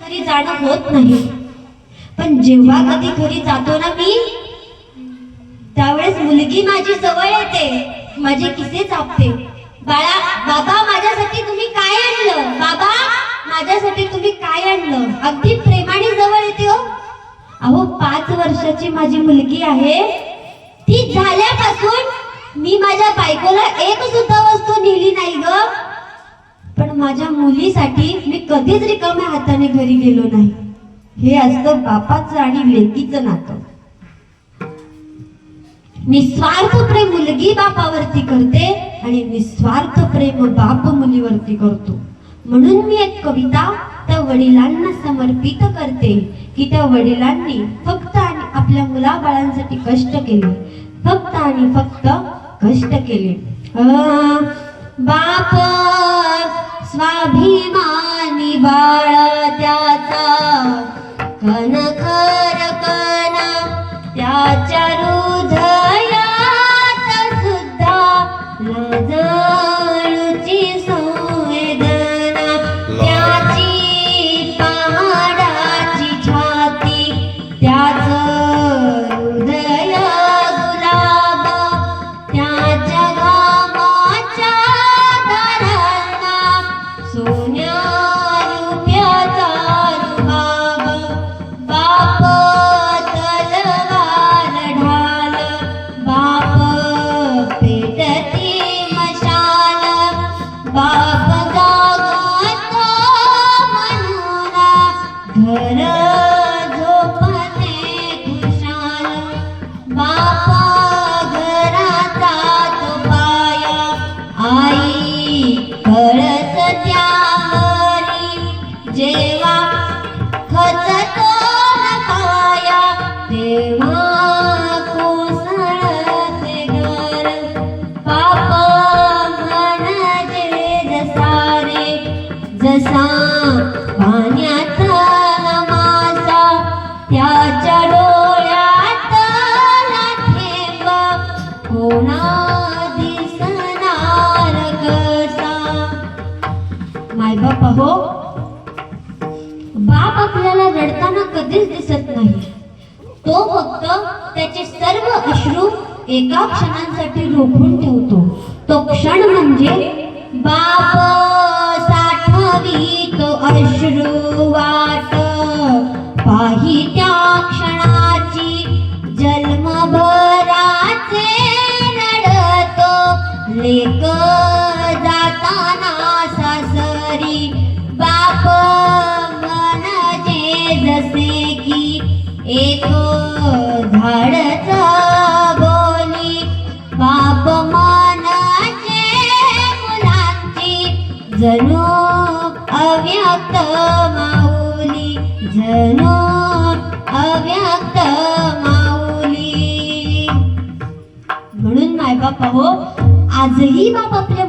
घरी जाणं होत नाही, पण जेव्हा कधी घरी जातो ना मी, त्यावेळेस मुलगी माझी जवळ येते, माझे किसे चापते. बाळा, बाबा माझ्यासाठी तुम्ही काय आणलं, बाबा माझ्यासाठी तुम्ही काय आणलं, अगदी प्रेमाने जवळ येते. हो अहो, 5 वर्षाची माझी मुलगी आहे. ती झाल्यापासून मी माझ्या बायकोला एक सुद्धा वस्तू नेली नाही ग. पण माझ्या मुलीसाठी मी कधीच रिकाम्या हाताने घरी गेलो नाही. हे असतं बापाचं आणि लेकीचं नातं. निस्वार्थ प्रेम मुलगी बापावरती करते आणि निस्वार्थ प्रेम बाप मुलीवरती करतो. म्हणून मी एक कविता त्या वडिलांना समर्पित करते की त्या वडिलांनी फक्त आणि आपल्या मुलाबाळांसाठी कष्ट केले, फक्त आणि फक्त कष्ट केले. बाप स्वाभिमानी बाळ त्याचा, कण खर कण त्याच्या हृदयात सुद्धा लाजळूची संवेदना. त्याची पहाडाची छाती, त्याच हृदय गुलाब, त्याच्या घामाच्या धारांना सोन्या रुपयाचा रुबाब. बाप तलवार ढाल, बाप पेटती मशाल, बाप जागतो म्हणून घर झोपते खुशाल. बाप घराचा तो पाया, आई कळस त्यावरी, जेव्हा खचतो न पाया तेव्हा कोसळते घर. बाप म्हणजे जसा रे, जसा पाण्यातला मासा, त्याच्या डोळ्यात थेंब कोणा दिसणार कसा. मायबाप हो, बाप आपल्याला रडताना कधीच दिसत नाही. तो फक्त त्याचे सर्व अश्रू एका क्षणांसाठी रोखून ठेवतो. तो क्षण म्हणजे बाप साठवी तो अश्रू वाट, पाही त्या क्षणाची जन्मभराचे रडतो. लेक जाताना सासरी, बाप म्हणजे जसे की एक झाडच बोली. बाप मनाचे मुलांची जणू अव्यक्त माऊली, जणू अव्यक्त माऊली. म्हणून मायबाप हो, आजही बाप आपल्या